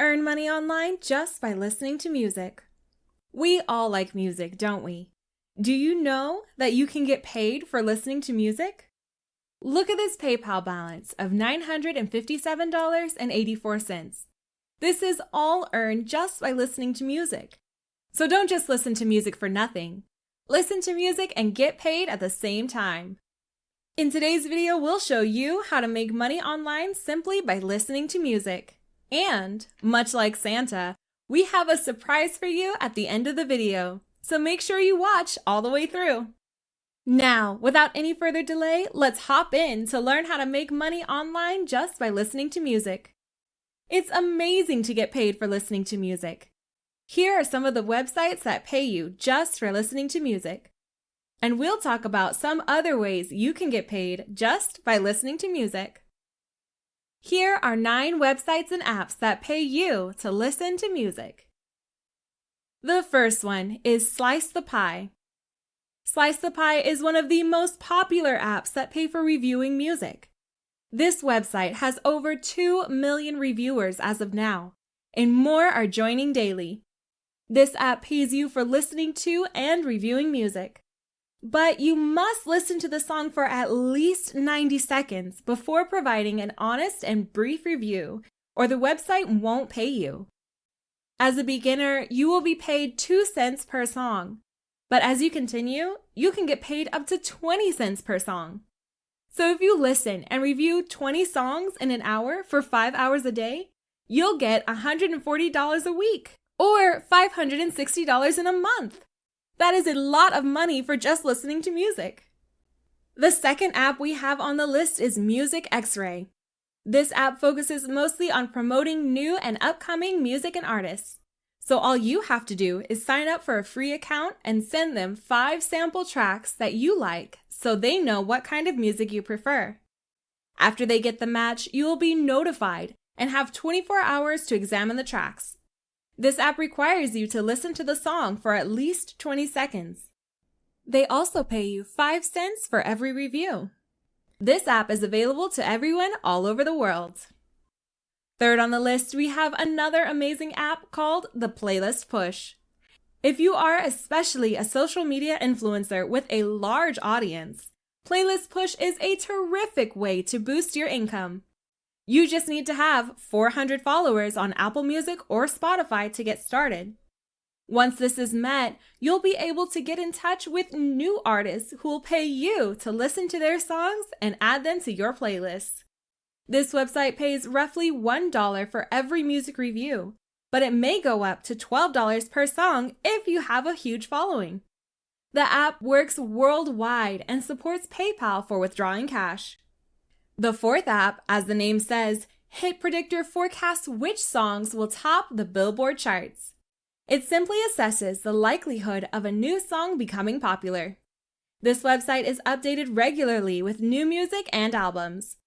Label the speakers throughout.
Speaker 1: Earn money online just by listening to music. We all like music, don't we? Do you know that you can get paid for listening to music? Look at this PayPal balance of $957.84. This is all earned just by listening to music. So don't just listen to music for nothing. Listen to music and get paid at the same time. In today's video, we'll show you how to make money online simply by listening to music. And, much like Santa, we have a surprise for you at the end of the video, so make sure you watch all the way through. Now, without any further delay, let's hop in to learn how to make money online just by listening to music. It's amazing to get paid for listening to music. Here are some of the websites that pay you just for listening to music. And we'll talk about some other ways you can get paid just by listening to music. Here are 9 websites and apps that pay you to listen to music. The first one is Slice the Pie. Slice the Pie is one of the most popular apps that pay for reviewing music. This website has over 2 million reviewers as of now, and more are joining daily. This app pays you for listening to and reviewing music. But you must listen to the song for at least 90 seconds before providing an honest and brief review, or the website won't pay you. As a beginner, you will be paid 2 cents per song. But as you continue, you can get paid up to 20 cents per song. So if you listen and review 20 songs in an hour for 5 hours a day, you'll get $140 a week, or $560 in a month. That is a lot of money for just listening to music. The second app we have on the list is Music X-Ray. This app focuses mostly on promoting new and upcoming music and artists. So all you have to do is sign up for a free account and send them 5 sample tracks that you like so they know what kind of music you prefer. After they get the match, you will be notified and have 24 hours to examine the tracks. This app requires you to listen to the song for at least 20 seconds. They also pay you 5 cents for every review. This app is available to everyone all over the world. Third on the list, we have another amazing app called the Playlist Push. If you are especially a social media influencer with a large audience, Playlist Push is a terrific way to boost your income. You just need to have 400 followers on Apple Music or Spotify to get started. Once this is met, you'll be able to get in touch with new artists who will pay you to listen to their songs and add them to your playlist. This website pays roughly $1 for every music review, but it may go up to $12 per song if you have a huge following. The app works worldwide and supports PayPal for withdrawing cash. The fourth app, as the name says, Hit Predictor forecasts which songs will top the Billboard charts. It simply assesses the likelihood of a new song becoming popular. This website is updated regularly with new music and albums.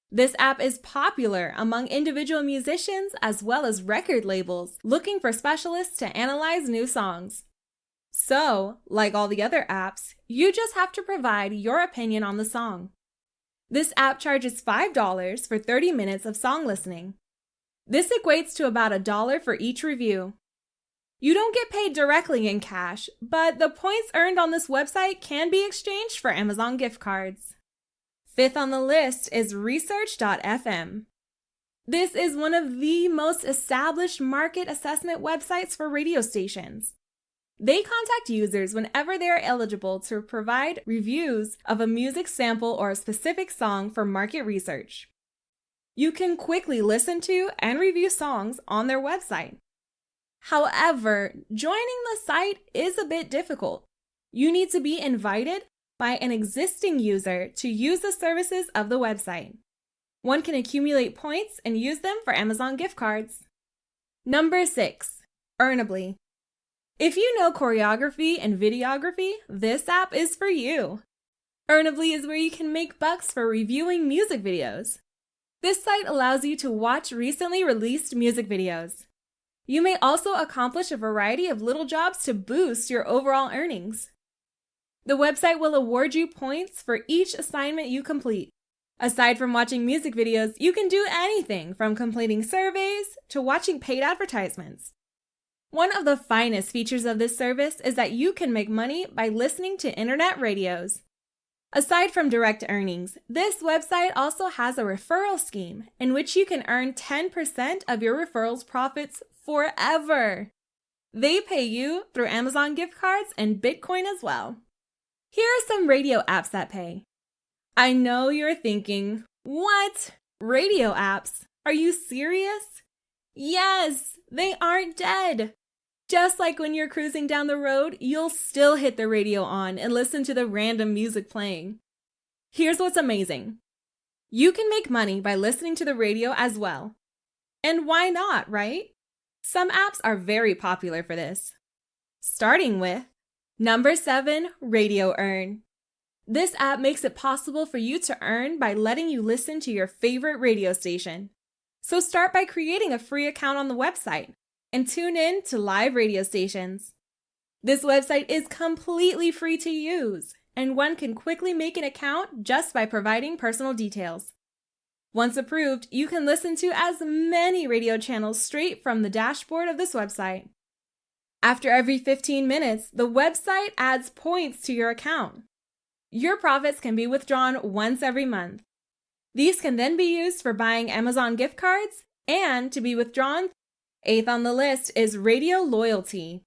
Speaker 1: This app is popular among individual musicians as well as record labels looking for specialists to analyze new songs. So, like all the other apps, you just have to provide your opinion on the song. This app charges $5 for 30 minutes of song listening. This equates to about $1 for each review. You don't get paid directly in cash, but the points earned on this website can be exchanged for Amazon gift cards. Fifth on the list is Researchfm. This is one of the most established market assessment websites for radio stations. They contact users whenever they are eligible to provide reviews of a music sample or a specific song for market research. You can quickly listen to and review songs on their website. However, joining the site is a bit difficult. You need to be invited by an existing user to use the services of the website. One can accumulate points and use them for Amazon gift cards. Number 6, Earnably. If you know choreography and videography, this app is for you. Earnably is where you can make bucks for reviewing music videos. This site allows you to watch recently released music videos. You may also accomplish a variety of little jobs to boost your overall earnings. The website will award you points for each assignment you complete. Aside from watching music videos, you can do anything from completing surveys, to watching paid advertisements. One of the finest features of this service is that you can make money by listening to internet radios. Aside from direct earnings, this website also has a referral scheme in which you can earn 10% of your referral's profits forever. They pay you through Amazon gift cards and Bitcoin as well. Here are some radio apps that pay. I know you're thinking, what? Radio apps? Are you serious? Yes, they aren't dead. Just like when you're cruising down the road, you'll still hit the radio on and listen to the random music playing. Here's what's amazing. You can make money by listening to the radio as well. And why not, right? Some apps are very popular for this. Starting with number 7, Radio Earn. This app makes it possible for you to earn by letting you listen to your favorite radio station. So start by creating a free account on the website and tune in to live radio stations. This website is completely free to use, and one can quickly make an account just by providing personal details. Once approved, you can listen to as many radio channels straight from the dashboard of this website. After every 15 minutes, the website adds points to your account. Your profits can be withdrawn once every month. These can then be used for buying Amazon gift cards and to be withdrawn. 8th on the list is Radio Loyalty.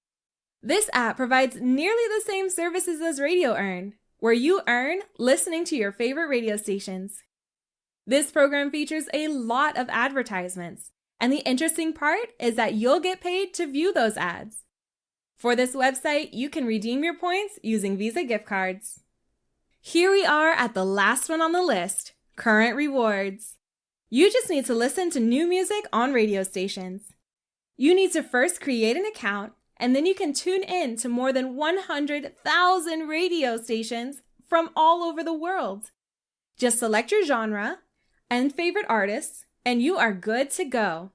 Speaker 1: This app provides nearly the same services as Radio Earn, where you earn listening to your favorite radio stations. This program features a lot of advertisements, and the interesting part is that you'll get paid to view those ads. For this website, you can redeem your points using Visa gift cards. Here we are at the last one on the list, Current Rewards. You just need to listen to new music on radio stations. You need to first create an account, and then you can tune in to more than 100,000 radio stations from all over the world. Just select your genre and favorite artists, and you are good to go.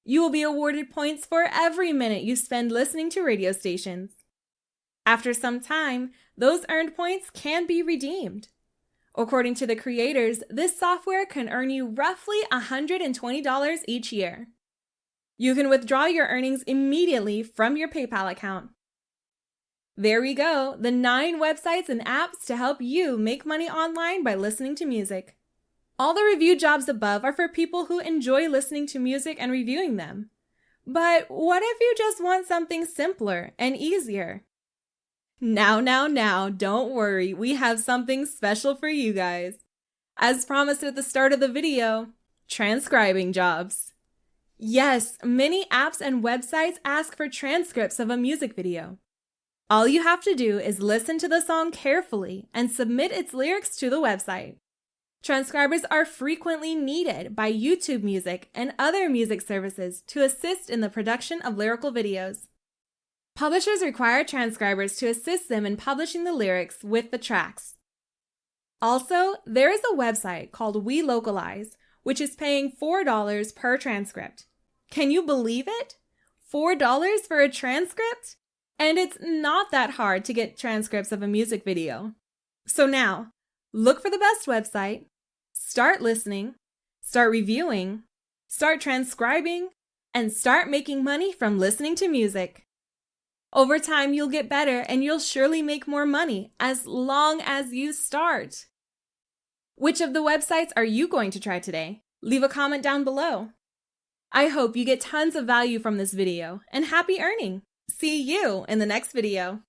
Speaker 1: You will be awarded points for every minute you spend listening to radio stations. After some time, those earned points can be redeemed. According to the creators, this software can earn you roughly $120 each year. You can withdraw your earnings immediately from your PayPal account. There we go, the 9 websites and apps to help you make money online by listening to music. All the review jobs above are for people who enjoy listening to music and reviewing them. But what if you just want something simpler and easier? Now, don't worry, we have something special for you guys. As promised at the start of the video, transcribing jobs. Yes, many apps and websites ask for transcripts of a music video. All you have to do is listen to the song carefully and submit its lyrics to the website. Transcribers are frequently needed by YouTube Music and other music services to assist in the production of lyrical videos. Publishers require transcribers to assist them in publishing the lyrics with the tracks. Also, there is a website called We Localize, which is paying $4 per transcript. Can you believe it? $4 for a transcript? And it's not that hard to get transcripts of a music video. So now, look for the best website, start listening, start reviewing, start transcribing, and start making money from listening to music. Over time, you'll get better and you'll surely make more money as long as you start. Which of the websites are you going to try today? Leave a comment down below. I hope you get tons of value from this video and happy earning. See you in the next video.